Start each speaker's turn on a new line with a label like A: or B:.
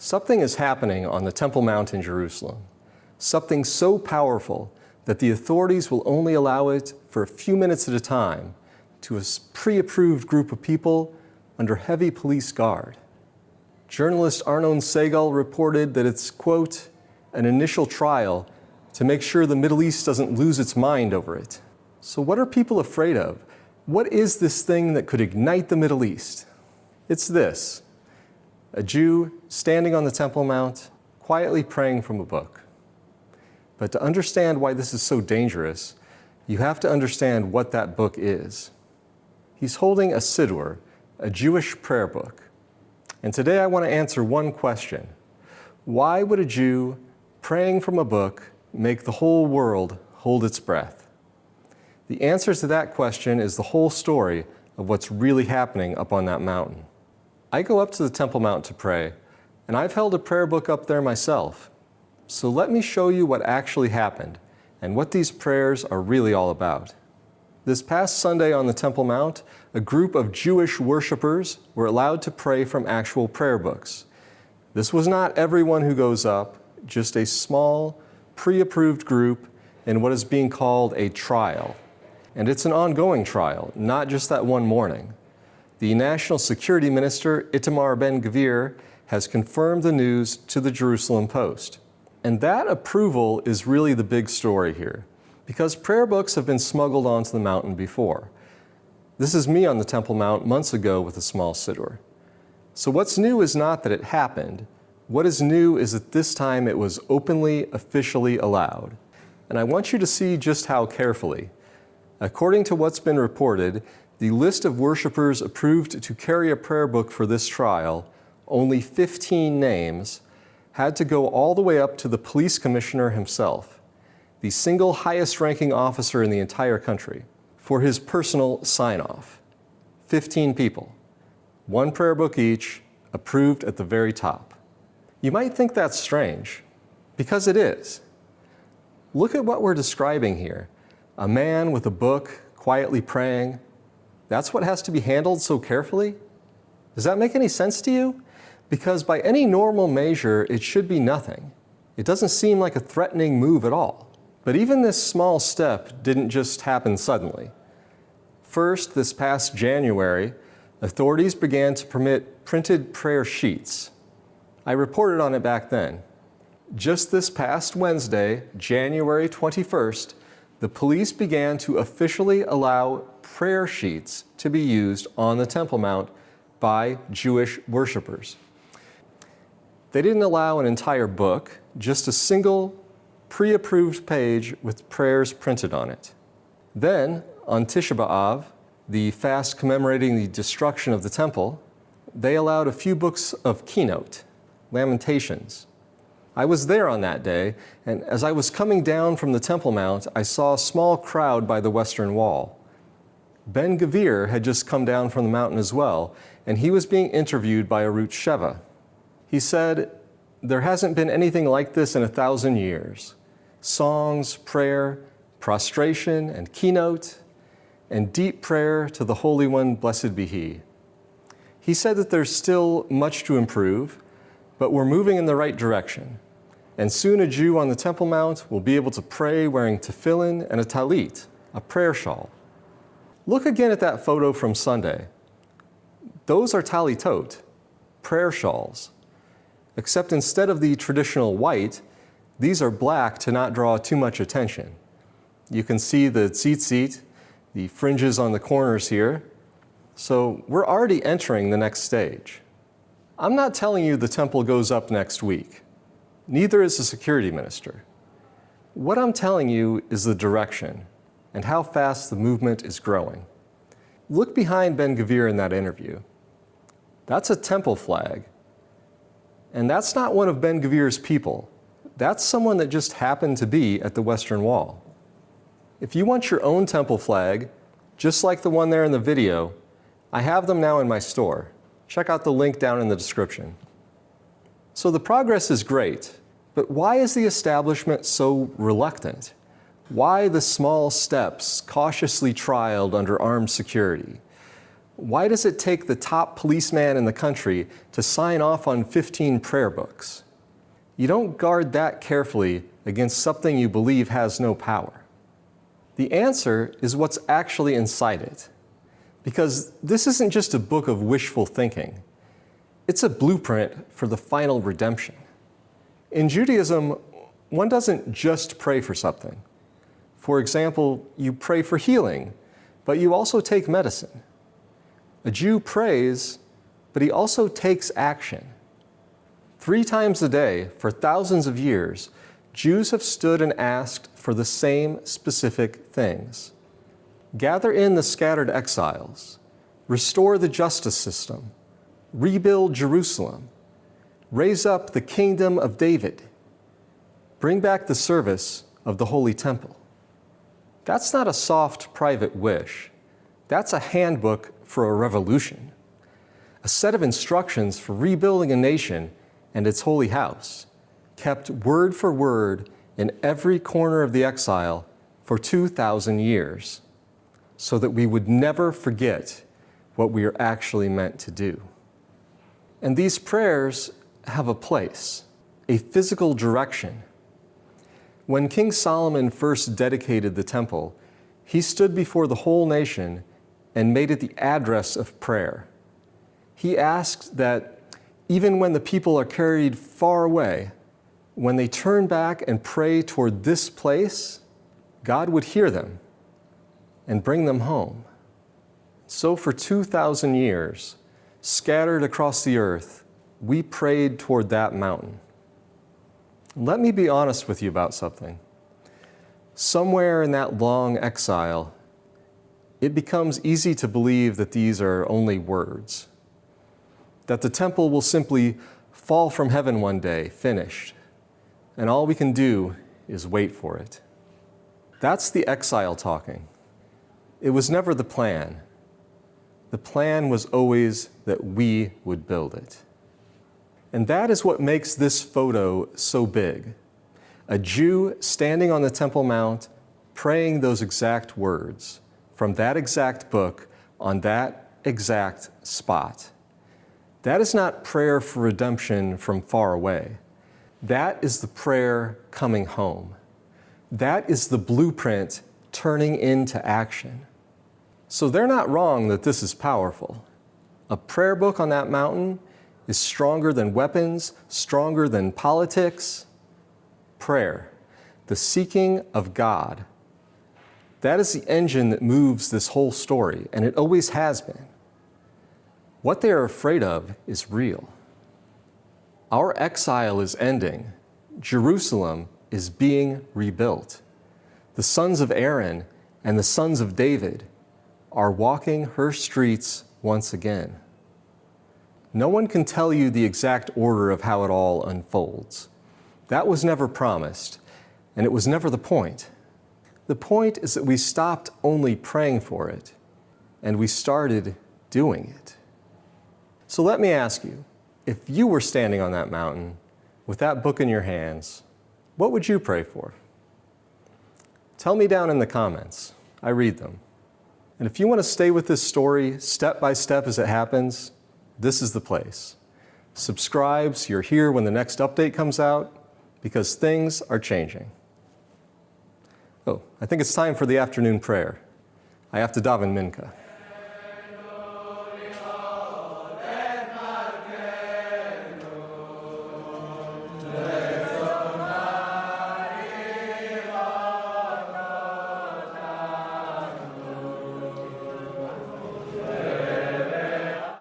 A: Something is happening on the Temple Mount in Jerusalem. Something so powerful that the authorities will only allow it for a few minutes at a time to a pre-approved group of people under heavy police guard. Journalist Arnon Segal reported that it's, quote, an initial trial to make sure the Middle East doesn't lose its mind over it. So what are people afraid of? What is this thing that could ignite the Middle East? It's this: a Jew standing on the Temple Mount, quietly praying from a book. But to understand why this is so dangerous, you have to understand what that book is. He's holding a siddur, a Jewish prayer book. And today I want to answer one question. Why would a Jew praying from a book make the whole world hold its breath? The answer to that question is the whole story of what's really happening up on that mountain. I go up to the Temple Mount to pray, and I've held a prayer book up there myself. So let me show you what actually happened and what these prayers are really all about. This past Sunday on the Temple Mount, a group of Jewish worshipers were allowed to pray from actual prayer books. This was not everyone who goes up, just a small, pre-approved group in what is being called a trial. And it's an ongoing trial, not just that one morning. The National Security Minister, Itamar Ben-Gvir, has confirmed the news to the Jerusalem Post. And that approval is really the big story here, because prayer books have been smuggled onto the mountain before. This is me on the Temple Mount months ago with a small siddur. So what's new is not that it happened. What is new is that this time it was openly, officially allowed. And I want you to see just how carefully. According to what's been reported, the list of worshipers approved to carry a prayer book for this trial, only 15 names, had to go all the way up to the police commissioner himself, the single highest ranking officer in the entire country, for his personal sign-off. 15 people, one prayer book each, approved at the very top. You might think that's strange, because it is. Look at what we're describing here. A man with a book, quietly praying. That's what has to be handled so carefully? Does that make any sense to you? Because by any normal measure, it should be nothing. It doesn't seem like a threatening move at all. But even this small step didn't just happen suddenly. First, this past January, authorities began to permit printed prayer sheets. I reported on it back then. Just this past Wednesday, January 21st, the police began to officially allow prayer sheets to be used on the Temple Mount by Jewish worshipers. They didn't allow an entire book, just a single pre-approved page with prayers printed on it. Then, on Tisha B'Av, the fast commemorating the destruction of the temple, they allowed a few books of keynote, Lamentations. I was there on that day, and as I was coming down from the Temple Mount, I saw a small crowd by the Western Wall. Ben-Gvir had just come down from the mountain as well, and he was being interviewed by erupt Sheva. He said, "There hasn't been anything like this in 1,000 years. Songs, prayer, prostration, and keynote, and deep prayer to the Holy One, blessed be He." He said that there's still much to improve, but we're moving in the right direction. And soon a Jew on the Temple Mount will be able to pray wearing tefillin and a talit, a prayer shawl. Look again at that photo from Sunday. Those are talitot, prayer shawls. Except instead of the traditional white, these are black to not draw too much attention. You can see the tzitzit, the fringes on the corners here. So we're already entering the next stage. I'm not telling you the temple goes up next week. Neither is the security minister. What I'm telling you is the direction and how fast the movement is growing. Look behind Ben-Gvir in that interview. That's a temple flag. And that's not one of Ben-Gvir's people. That's someone that just happened to be at the Western Wall. If you want your own temple flag, just like the one there in the video, I have them now in my store. Check out the link down in the description. So the progress is great, but why is the establishment so reluctant? Why the small steps cautiously trialed under armed security? Why does it take the top policeman in the country to sign off on 15 prayer books? You don't guard that carefully against something you believe has no power. The answer is what's actually inside it. Because this isn't just a book of wishful thinking. It's a blueprint for the final redemption. In Judaism, one doesn't just pray for something. For example, you pray for healing, but you also take medicine. A Jew prays, but he also takes action. 3 times a day, for thousands of years, Jews have stood and asked for the same specific things. Gather in the scattered exiles, restore the justice system, rebuild Jerusalem, raise up the kingdom of David, bring back the service of the Holy Temple. That's not a soft private wish. That's a handbook for a revolution, a set of instructions for rebuilding a nation and its holy house, kept word for word in every corner of the exile for 2,000 years, so that we would never forget what we are actually meant to do. And these prayers have a place, a physical direction. When King Solomon first dedicated the temple, he stood before the whole nation and made it the address of prayer. He asked that even when the people are carried far away, when they turn back and pray toward this place, God would hear them and bring them home. So for 2,000 years, scattered across the earth, we prayed toward that mountain. Let me be honest with you about something. Somewhere in that long exile, it becomes easy to believe that these are only words, that the temple will simply fall from heaven one day, finished, and all we can do is wait for it. That's the exile talking. It was never the plan. The plan was always that we would build it. And that is what makes this photo so big. A Jew standing on the Temple Mount, praying those exact words from that exact book on that exact spot. That is not prayer for redemption from far away. That is the prayer coming home. That is the blueprint turning into action. So they're not wrong that this is powerful. A prayer book on that mountain is stronger than weapons, stronger than politics. Prayer, the seeking of God. That is the engine that moves this whole story, and it always has been. What they are afraid of is real. Our exile is ending. Jerusalem is being rebuilt. The sons of Aaron and the sons of David are walking her streets once again. No one can tell you the exact order of how it all unfolds. That was never promised, and it was never the point. The point is that we stopped only praying for it, and we started doing it. So let me ask you, if you were standing on that mountain with that book in your hands, what would you pray for? Tell me down in the comments. I read them. And if you want to stay with this story step by step as it happens, this is the place. Subscribe so you're here when the next update comes out, because things are changing. Oh, I think it's time for the afternoon prayer. I have to daven mincha.